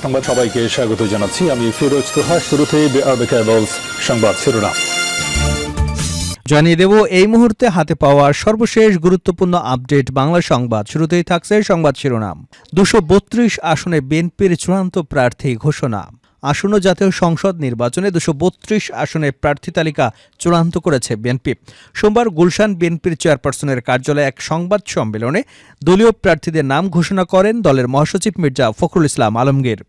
সংবাদ সবাইকে স্বাগত জানাচ্ছি। আমি ফিরোজ তোহা। শুরুতেই সংবাদ শিরোনাম জানিয়ে দেব এই মুহূর্তে হাতে পাওয়া সর্বশেষ গুরুত্বপূর্ণ আপডেট বাংলা সংবাদ। শুরুতেই থাকছে সংবাদ শিরোনাম। 232 আসনে বিএনপির চূড়ান্ত প্রার্থী ঘোষণা। আসন্ন জাতীয় সংসদ নির্বাচনে 232 আসনে প্রার্থী তালিকা চূড়ান্ত করেছে বিএনপি। সোমবার গুলশান বিএনপির চেয়ারপারসনের কার্যালয়ে এক সংবাদ সম্মেলনে দলীয় প্রার্থীদের নাম ঘোষণা করেন দলের মহাসচিব মির্জা ফখরুল ইসলাম আলমগীর।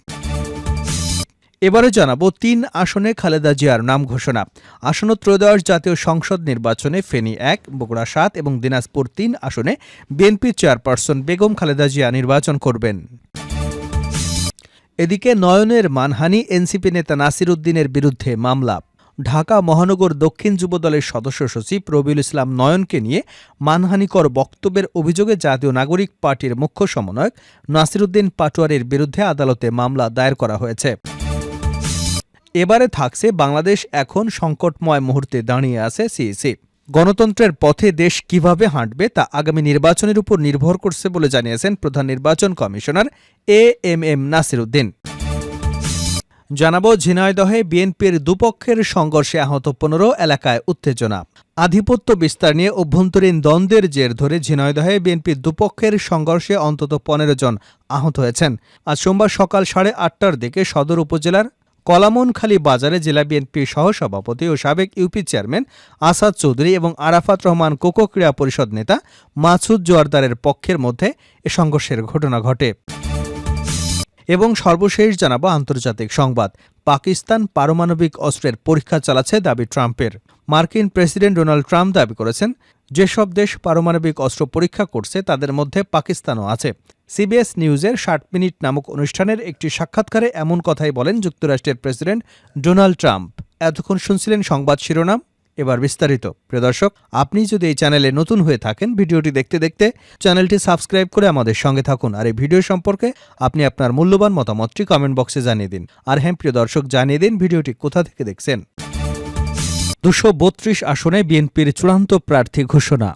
এবারে জানাবো 3 আসনে খালেদা জিয়ার নাম ঘোষণা। আসন্ন ত্রয়োদশ জাতীয় সংসদ নির্বাচনে ফেনী 1, বগুড়া 7 এবং দিনাজপুর 3 আসনে বিএনপি চেয়ারপারসন বেগম খালেদা জিয়া নির্বাচন করবেন। এদিকে নয়নের মানহানি, এনসিপি নেতা নাসির উদ্দিনের বিরুদ্ধে মামলা। ঢাকা মহানগর দক্ষিণ যুবদলের সদস্য সচিব রবিউল ইসলাম নয়নকে নিয়ে মানহানিকর বক্তব্যের অভিযোগে জাতীয় নাগরিক পার্টির মুখ্য সমন্বয়ক নাসির উদ্দিন পাটোয়ারির বিরুদ্ধে আদালতে মামলা দায়ের করা হয়েছে। এবারে থাকছে বাংলাদেশ এখন সংকটময় মুহূর্তে দাঁড়িয়ে আছে সিইসি। গণতন্ত্রের পথে দেশ কিভাবে হাঁটবে তা আগামী নির্বাচনের উপর নির্ভর করছে বলে জানিয়েছেন প্রধান নির্বাচন কমিশনার এএমএম নাসির উদ্দিন। জানাবো ঝিনাইদহে বিএনপির দুপক্ষের সংঘর্ষে আহত 15, এলাকায় উত্তেজনা। আধিপত্য বিস্তার নিয়ে অভ্যন্তরীণ দ্বন্দ্বের জের ধরে ঝিনাইদহে বিএনপির দুপক্ষের সংঘর্ষে অন্তত 15 জন আহত হয়েছেন। আজ সোমবার সকাল 8:30টার দিকে সদর উপজেলার কলামনখালী বাজারে জেলা বিএনপির সহসভাপতি ও সাবেক ইউপি চেয়ারম্যান আসাদ চৌধুরী এবং আরাফাত রহমান কোকো ক্রীড়া পরিষদ নেতা মাসুদ জোয়ারদারের পক্ষের মধ্যে এ সংঘর্ষের ঘটনা ঘটে। এবং সর্বশেষ জানাবো আন্তর্জাতিক সংবাদ। পাকিস্তান পারমাণবিক অস্ত্রের পরীক্ষা চালাচ্ছে দাবি ট্রাম্পের। মার্কিন প্রেসিডেন্ট ডোনাল্ড ট্রাম্প দাবি করেছেন, যেসব দেশ পারমাণবিক অস্ত্র পরীক্ষা করছে তাদের মধ্যে পাকিস্তানও আছে। সিবিএস নিউজের 60 মিনিট নামক অনুষ্ঠানের একটি সাক্ষাৎকারে এমন কথাই বলেন যুক্তরাষ্ট্রের প্রেসিডেন্ট ডোনাল্ড ট্রাম্প। এতক্ষণ শুনছিলেন সংবাদ শিরোনাম, এবার বিস্তারিত। প্রিয় দর্শক, আপনি যদি এই চ্যানেলে নতুন হয়ে থাকেন, ভিডিওটি দেখতে দেখতে চ্যানেলটি সাবস্ক্রাইব করে আমাদের সঙ্গে থাকুন। আর এই ভিডিও সম্পর্কে আপনি আপনার মূল্যবান মতামতটি কমেন্ট বক্সে জানিয়ে দিন। আর হ্যাঁ প্রিয় দর্শক, জানিয়ে দিন ভিডিওটি কোথা থেকে দেখছেন। 232 আসনে বিএনপির চূড়ান্ত প্রার্থী ঘোষণা।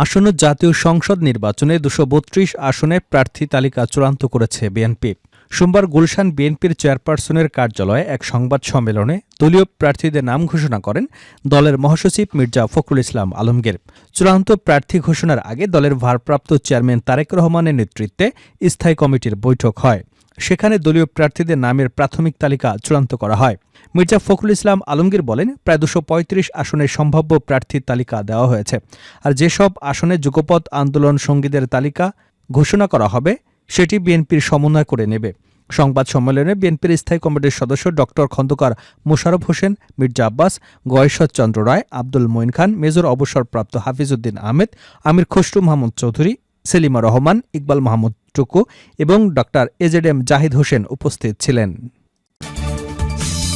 আসন্ন জাতীয় সংসদ নির্বাচনে 232 আসনে প্রার্থী তালিকা চূড়ান্ত করেছে বিএনপি। সোমবার গুলশান বিএনপির চেয়ারপারসনের কার্যালয়ে এক সংবাদ সম্মেলনে দলীয় প্রার্থীদের নাম ঘোষণা করেন দলের মহাসচিব মির্জা ফখরুল ইসলাম আলমগীর। চূড়ান্ত প্রার্থী ঘোষণার আগে দলের ভারপ্রাপ্ত চেয়ারম্যান তারেক রহমানের নেতৃত্বে স্থায়ী কমিটির বৈঠক হয়। সেখানে দলীয় প্রার্থীদের নামের প্রাথমিক তালিকা চূড়ান্ত করা হয়। মির্জা ফখরুল ইসলাম আলমগীর বলেন, প্রায় 235 আসনের সম্ভাব্য প্রার্থীর তালিকা দেওয়া হয়েছে। আর যেসব আসনে যুগপৎ আন্দোলন সঙ্গীদের তালিকা ঘোষণা করা হবে সেটি বিএনপির সমন্বয় করে নেবে। সংবাদ সম্মেলনে বিএনপির স্থায়ী কমিটির সদস্য ড খন্দকার মোশাররফ হোসেন, মির্জা আব্বাস, গয়েশ্বর চন্দ্র রায়, আব্দুল মঈন খান, মেজর অবসরপ্রাপ্ত হাফিজ উদ্দিন আহমেদ, আমির খসরু মাহমুদ চৌধুরী, সেলিমা রহমান, ইকবাল মাহমুদ টুকু এবং ড এজেডএম জাহিদ হোসেন উপস্থিত ছিলেন।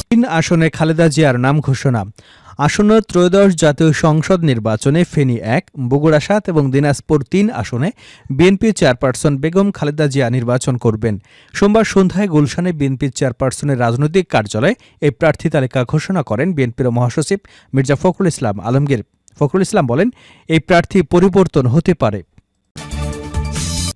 3 আসনে খালেদা জিয়ার নাম ঘোষণা। আসন্ন ত্রয়োদশ জাতীয় সংসদ নির্বাচনে ফেনী 1, বগুড়া 7 এবং দিনাজপুর 3 আসনে বিএনপি চেয়ারপারসন বেগম খালেদা জিয়া নির্বাচন করবেন। সোমবার সন্ধ্যায় গুলশানে বিএনপি চেয়ারপারসনের রাজনৈতিক কার্যালয়ে এই প্রার্থী তালিকা ঘোষণা করেন বিএনপির মহাসচিব মির্জা ফখরুল ইসলাম আলমগীর। ফখরুল ইসলাম বলেন, এই প্রার্থী পরিবর্তন হতে পারে।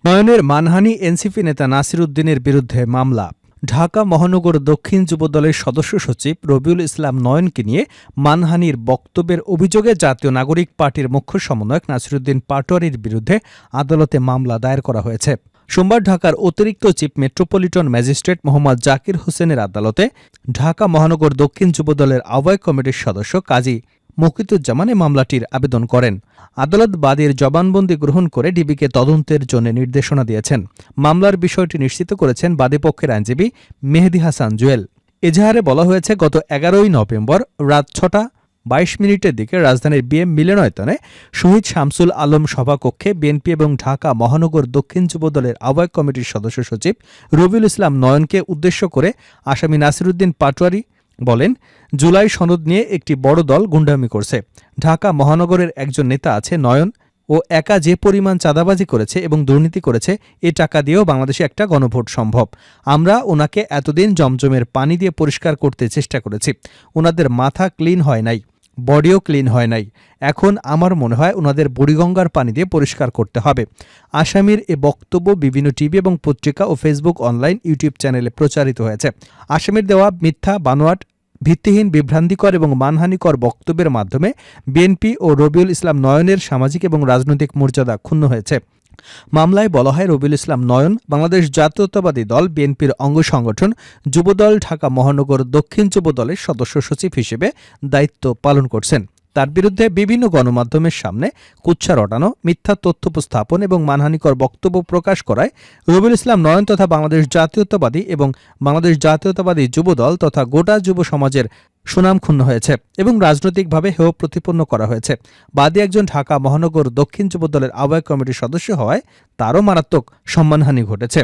নয়নের মানহানি, এনসিপি নেতা নাসির উদ্দিনের বিরুদ্ধে মামলা। ঢাকা মহানগর দক্ষিণ যুবদলের সদস্য সচিব রবিউল ইসলাম নয়নকে নিয়ে মানহানির বক্তব্যের অভিযোগে জাতীয় নাগরিক পার্টির মুখ্য সমন্বয়ক নাসির উদ্দিন পাটোয়ারির বিরুদ্ধে আদালতে মামলা দায়ের করা হয়েছে। সোমবার ঢাকার অতিরিক্ত chief metropolitan magistrate Mohammad Zakir হোসেনের আদালতে ঢাকা মহানগর দক্ষিণ যুবদলের আহ্বায়ক কমিটির সদস্য কাজী মুকিতুজ্জামান মামলাটির আবেদন করেন। আদালত বাদীর জবানবন্দি গ্রহণ করে ডিবিকে তদন্তের জন্য নির্দেশনা দিয়েছেন। মামলার বিষয়টি নিশ্চিত করেছেন বাদীপক্ষের আইনজীবী মেহেদী হাসান জুয়েল। এজাহারে বলা হয়েছে, গত 11 নভেম্বর রাত 6:22 দিকে রাজধানীর বিএম মিলনায়তনে শহীদ শামসুল আলম সভাকক্ষে বিএনপি এবং ঢাকা মহানগর দক্ষিণ যুবদলের আহ্বায়ক কমিটির সদস্য সচিব রবিউল ইসলাম নয়নকে উদ্দেশ্য করে আসামি নাসির উদ্দিন পাটোয়ারি বলেন, জুলাই সনদ নিয়ে একটি বড় দল গুন্ডামি করছে। ঢাকা মহানগরের একজন নেতা আছে নয়ন, ও একা যে পরিমাণ চাঁদাবাজি করেছে এবং দুর্নীতি করেছে, এ টাকা দিয়েও বাংলাদেশে একটা গণভোট সম্ভব। আমরা ওনাকে এতদিন জমজমের পানি দিয়ে পরিষ্কার করতে চেষ্টা করেছি, ওনাদের মাথা ক্লিন হয় নাই। বডিও ক্লিন হয় নাই। এখন আমার মনে হয় ওনাদের বুড়িগঙ্গার পানি দিয়ে পরিষ্কার করতে হবে। আসামির এ বক্তব্য বিভিন্ন টিভি এবং পত্রিকা ও ফেসবুক, অনলাইন, ইউটিউব চ্যানেলে প্রচারিত হয়েছে। আসামির দেওয়া মিথ্যা, বানোয়াট, ভিত্তিহীন, বিভ্রান্তিকর এবং মানহানিকর বক্তব্যের মাধ্যমে বিএনপি ও রবিউল ইসলাম নয়নের সামাজিক এবং রাজনৈতিক মর্যাদা ক্ষুণ্ণ হয়েছে। মামলায় বলা হয়, রবিউল ইসলাম নয়ন বাংলাদেশ জাতীয়তাবাদী দল বিএনপির অঙ্গ সংগঠন যুবদল ঢাকা মহানগর দক্ষিণ যুবদলের সদস্য সচিব হিসেবে দায়িত্ব পালন করছেন। তার বিরুদ্ধে বিভিন্ন গণমাধ্যমের সামনে কুৎসা রটানো, মিথ্যা তথ্য উপস্থাপন এবং মানহানিকর বক্তব্য প্রকাশ করায় রবিউল ইসলাম নয়ন তথা বাংলাদেশ জাতীয়তাবাদী এবং বাংলাদেশ জাতীয়তাবাদী যুবদল তথা গোটা যুব সমাজের সুনাম ক্ষুণ্ণ হয়েছে এবং রাজনৈতিকভাবে হেয় প্রতিপন্ন করা হয়েছে। বাদী একজন ঢাকা মহানগর দক্ষিণ যুবদলের আহ্বায়ক কমিটির সদস্য হওয়ায় তারও মারাত্মক সম্মানহানি ঘটেছে।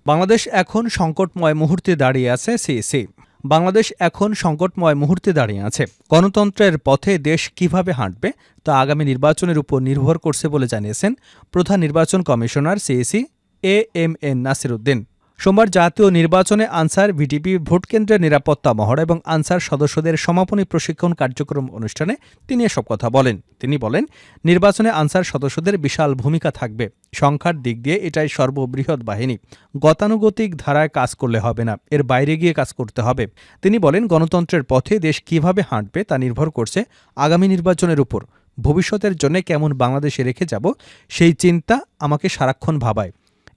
বাংলাদেশ এখন সংকটময় মুহূর্তে দাঁড়িয়ে আছে। সিইসি বাংলাদেশ এখন সংকটময় মুহূর্তে দাঁড়িয়ে আছে। গণতন্ত্রের পথে দেশ কিভাবে হাঁটবে তা আগামী নির্বাচনের উপর নির্ভর করছে বলে জানিয়েছেন প্রধান নির্বাচন commissioner CEC AMN Nasir Uddin. সোমবার জাতীয় নির্বাচনে আনসার ভিটিপি ভোটকেন্দ্রের নিরাপত্তা মহড়া এবং আনসার সদস্যদের সমাপনী প্রশিক্ষণ কার্যক্রম অনুষ্ঠানে তিনি এসব কথা বলেন। তিনি বলেন, নির্বাচনে আনসার সদস্যদের বিশাল ভূমিকা থাকবে। সংখ্যার দিক দিয়ে এটাই সর্ববৃহৎ বাহিনী। গতানুগতিক ধারায় কাজ করলে হবে না, এর বাইরে গিয়ে কাজ করতে হবে। তিনি বলেন, গণতন্ত্রের পথে দেশ কিভাবে হাঁটবে তা নির্ভর করছে আগামী নির্বাচনের উপর। ভবিষ্যতের জন্য কেমন বাংলাদেশে রেখে যাব সেই চিন্তা আমাকে সারাক্ষণ ভাবায়।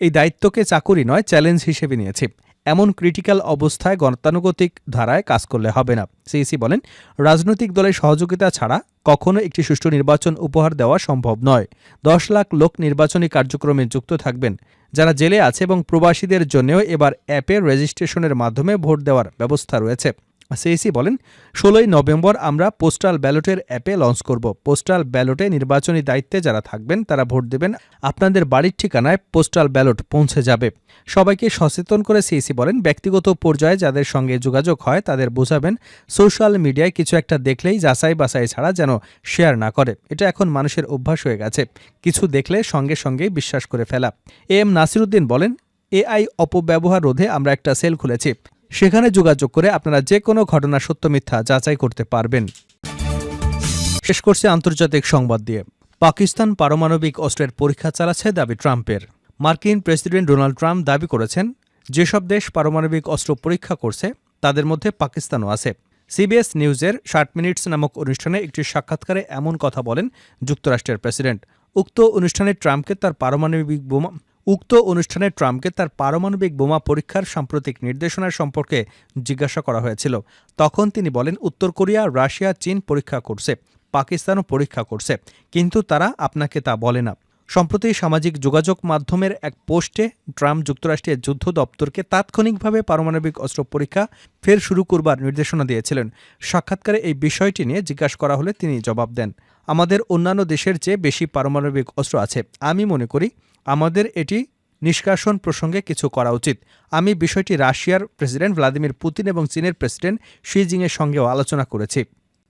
এই দায়িত্বকে চাকুরি নয়, চ্যালেঞ্জ হিসেবে নিয়েছি। এমন ক্রিটিক্যাল অবস্থায় গতানুগতিক ধারায় কাজ করলে হবে না। সিইসি বলেন, রাজনৈতিক দলের সহযোগিতা ছাড়া কখনো একটি সুষ্ঠু নির্বাচন উপহার দেওয়া সম্ভব নয়। 10 লাখ লোক নির্বাচনী কার্যক্রমে যুক্ত থাকবেন। যারা জেলে আছে এবং প্রবাসীদের জন্যও এবার অ্যাপের রেজিস্ট্রেশনের মাধ্যমে ভোট দেওয়ার ব্যবস্থা রয়েছে। সিইসি বলেন, 16ই নভেম্বর আমরা পোস্টাল ব্যালটের অ্যাপে লঞ্চ করব। পোস্টাল ব্যালটে নির্বাচনী দায়িত্বে যারা থাকবেন তারা ভোট দেবেন। আপনাদের বাড়ির ঠিকানায় পোস্টাল ব্যালট পৌঁছে যাবে। সবাইকে সচেতন করে সিইসি বলেন, ব্যক্তিগত পর্যায়ে যাদের সঙ্গে যোগাযোগ হয় তাদের বোঝাবেন সোশ্যাল মিডিয়ায় কিছু একটা দেখলেই যাচাই বাছাই ছাড়া যেন শেয়ার না করে। এটা এখন মানুষের অভ্যাস হয়ে গেছে, কিছু দেখলে সঙ্গে সঙ্গেই বিশ্বাস করে ফেলা। AM নাসির উদ্দিন বলেন, AI অপব্যবহার রোধে আমরা একটা সেল খুলেছি। সেখানে যোগাযোগ করে আপনারা যে কোনো ঘটনা সত্য মিথ্যা যাচাই করতে পারবেন। শেষ করছে আন্তর্জাতিক সংবাদ দিয়ে। পাকিস্তান পারমাণবিক অস্ত্রের পরীক্ষা চালাচ্ছে দাবি ট্রাম্পের। মার্কিন প্রেসিডেন্ট ডোনাল্ড ট্রাম্প দাবি করেছেন, যেসব দেশ পারমাণবিক অস্ত্র পরীক্ষা করছে তাদের মধ্যে পাকিস্তানও আছে। CBS নিউজের 60 মিনিটস নামক অনুষ্ঠানে একটি সাক্ষাৎকারে এমন কথা বলেন যুক্তরাষ্ট্রের প্রেসিডেন্ট। উক্ত অনুষ্ঠানে ট্রাম্পকে তার পারমাণবিক বোমা পরীক্ষার সাম্প্রতিক নির্দেশনা সম্পর্কে জিজ্ঞাসা করা হয়েছিল। তখন তিনি বলেন, উত্তর কোরিয়া, রাশিয়া, চীন পরীক্ষা করছে, পাকিস্তানও পরীক্ষা করছে, কিন্তু তারা আপনাকে তা বলে না। সম্প্রতি সামাজিক যোগাযোগ মাধ্যমের এক পোস্টে ট্রাম্প যুক্তরাষ্ট্রের যুদ্ধ দপ্তরকে তাৎক্ষণিকভাবে পারমাণবিক অস্ত্র পরীক্ষা ফের শুরু করবার নির্দেশনা দিয়েছিলেন। সাক্ষাৎকারে এই বিষয়টি নিয়ে জিজ্ঞাসা করা হলে তিনি জবাব দেন, আমাদের অন্যান্য দেশের চেয়ে বেশি পারমাণবিক অস্ত্র আছে। আমি মনে করি আমাদের এটি নিষ্কাশন প্রসঙ্গে কিছু করা উচিত। আমি বিষয়টি রাশিয়ার প্রেসিডেন্ট ভ্লাদিমির পুতিন এবং চীনের প্রেসিডেন্ট শি জিংয়ের সঙ্গেও আলোচনা করেছি।